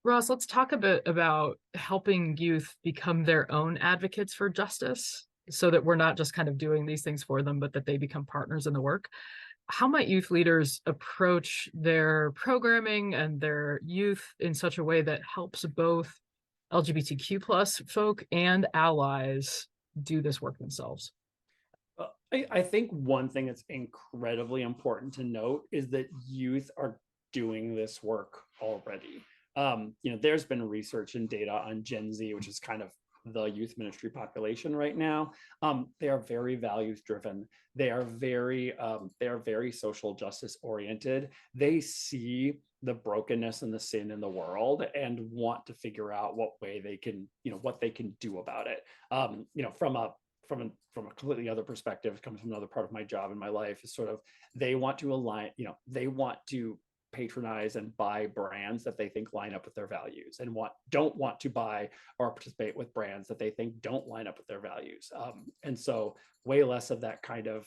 Ross, let's talk a bit about helping youth become their own advocates for justice so that we're not just kind of doing these things for them, but that they become partners in the work. How might youth leaders approach their programming and their youth in such a way that helps both LGBTQ plus folk and allies do this work themselves? I think one thing that's incredibly important to note is that youth are doing this work already. There's been research and data on Gen Z, which is kind of the youth ministry population right now. They are very values driven. They are very social justice oriented. They see the brokenness and the sin in the world and want to figure out what way they can, what they can do about it. From a completely other perspective, comes from another part of my job in my life, is sort of they want to align, they want to patronize and buy brands that they think line up with their values, and don't want to buy or participate with brands that they think don't line up with their values. And so way less of that kind of,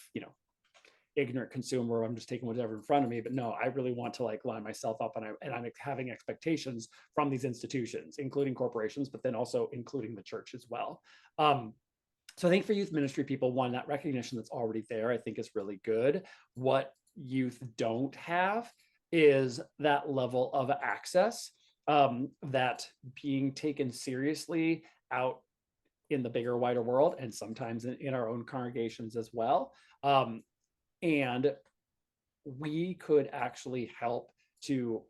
ignorant consumer, I'm just taking whatever in front of me. But no, I really want to like line myself up, and I'm having expectations from these institutions, including corporations, but then also including the church as well. So I think for youth ministry people, one, that recognition that's already there, I think is really good. What youth don't have is that level of access, that being taken seriously out in the bigger, wider world, and sometimes in our own congregations as well. And we could actually help to,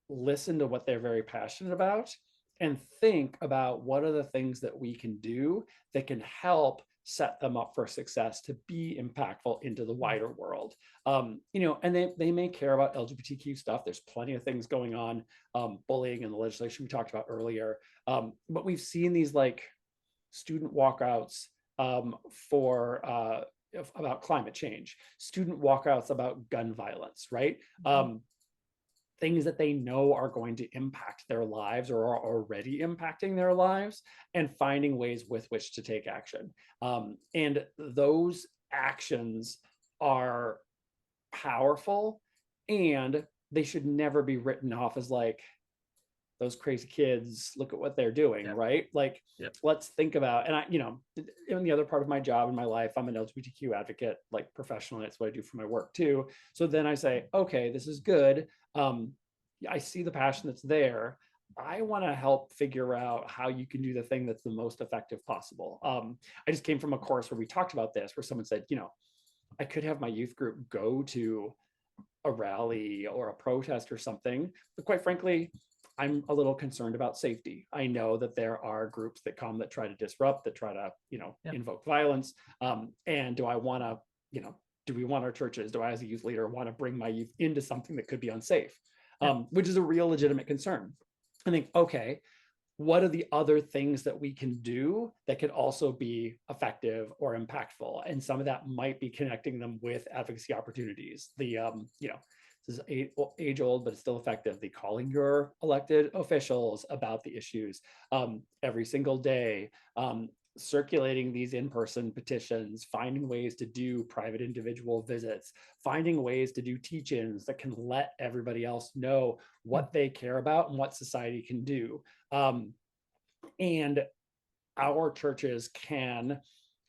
listen to what they're very passionate about and think about what are the things that we can do that can help set them up for success to be impactful into the wider world. And they may care about LGBTQ stuff. There's plenty of things going on, bullying and the legislation we talked about earlier. But we've seen these like student walkouts for about climate change, student walkouts about gun violence, right? Things that they know are going to impact their lives or are already impacting their lives, and finding ways with which to take action. And those actions are powerful, and they should never be written off as like, those crazy kids, look at what they're doing, Yeah. right? Like, Yeah. let's think about, and in the other part of my job in my life, I'm an LGBTQ advocate, like professionally, that's what I do for my work too. So then I say, okay, this is good. I see the passion that's there. I want to help figure out how you can do the thing that's the most effective possible. I just came from a course where we talked about this, where someone said, I could have my youth group go to a rally or a protest or something, but quite frankly, I'm a little concerned about safety. I know that there are groups that come that try to disrupt, that try to, Yeah. invoke violence. And do I want to, do we want our churches, do I as a youth leader want to bring my youth into something that could be unsafe? Which is a real legitimate concern. I think, okay, what are the other things that we can do that could also be effective or impactful? And some of that might be connecting them with advocacy opportunities. This is age old, but it's still effective. The calling your elected officials about the issues every single day, circulating these in-person petitions, finding ways to do private individual visits, finding ways to do teach-ins that can let everybody else know what they care about and what society can do. And our churches can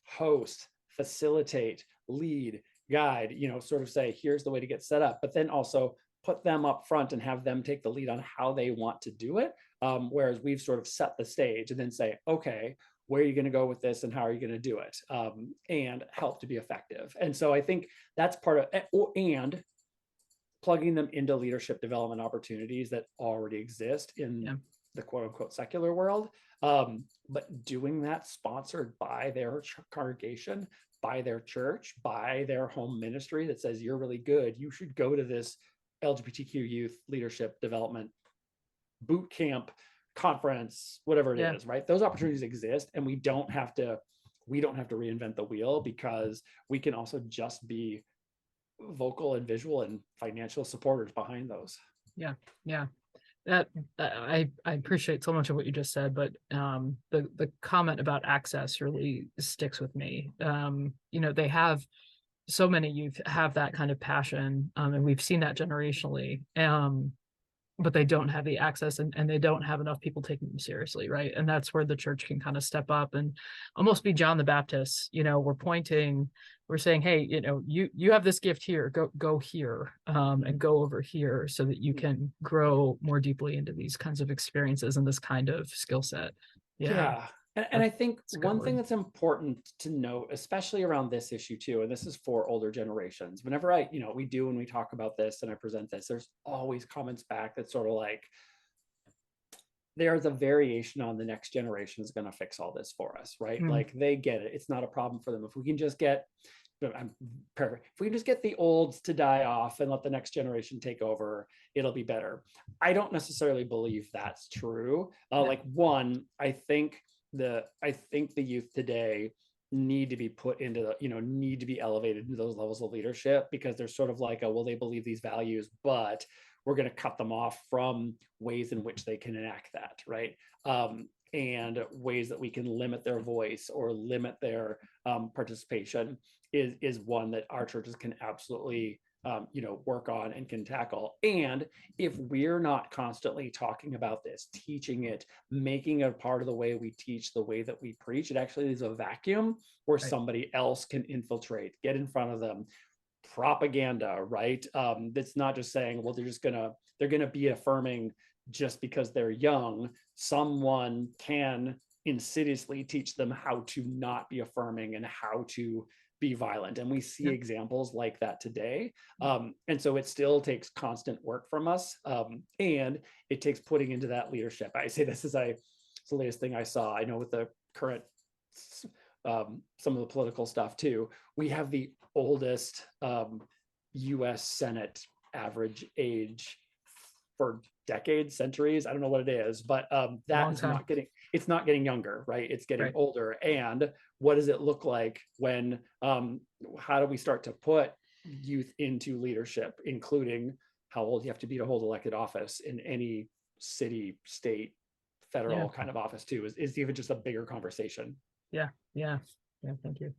host, facilitate, lead, guide, sort of say, here's the way to get set up, but then also put them up front and have them take the lead on how they want to do it. Whereas we've sort of set the stage and then say, okay, where are you going to go with this and how are you going to do it? And help to be effective. And so I think that's part of it, and plugging them into leadership development opportunities that already exist in the quote unquote secular world. But doing that sponsored by their congregation, by their church, by their home ministry that says, you're really good, you should go to this LGBTQ youth leadership development boot camp, conference, whatever it is, right? Those opportunities exist, and we don't have to reinvent the wheel, because we can also just be vocal and visual and financial supporters behind those. Yeah. That I appreciate so much of what you just said, but the comment about access really sticks with me. They have so many youth have that kind of passion, and we've seen that generationally. but they don't have the access, and they don't have enough people taking them seriously, right? And that's where the church can kind of step up and almost be John the Baptist. We're saying, hey, you have this gift here, go here, and go over here, so that you can grow more deeply into these kinds of experiences and this kind of skill set. Yeah. And I think That's a good one thing word. that's important to note, especially around this issue too, and this is for older generations, whenever when we talk about this and I present this, there's always comments back that sort of like, there's a variation on the next generation is going to fix all this for us, right? Mm, Like they get it. It's not a problem for them. If we can just get, I'm perfect. If we can just get the olds to die off and let the next generation take over, it'll be better. I don't necessarily believe that's true. yeah, Like one, I think the youth today need to be put into need to be elevated into those levels of leadership, because they're sort of like, well, they believe these values, but we're going to cut them off from ways in which they can enact that, right? And ways that we can limit their voice or limit their participation is one that our churches can absolutely work on and can tackle. And if we're not constantly talking about this, teaching it, making it a part of the way we teach, the way that we preach, it actually is a vacuum where right. somebody else can infiltrate, get in front of them. Propaganda, right? That's not just saying, well, they're gonna be affirming just because they're young. Someone can insidiously teach them how to not be affirming and how to be violent, and we see Yeah. examples like that today. And so it still takes constant work from us, and it takes putting into that leadership. I say this is it's the latest thing I saw. I know with the current some of the political stuff too, we have the oldest US Senate average age for decades, centuries. I don't know what it is, but that Long is time. it's not getting younger, right? It's getting Right. older. And what does it look like when, how do we start to put youth into leadership, including how old you have to be to hold elected office in any city, state, Yeah. federal kind of office too, is even just a bigger conversation. Yeah. Yeah. Yeah. Thank you.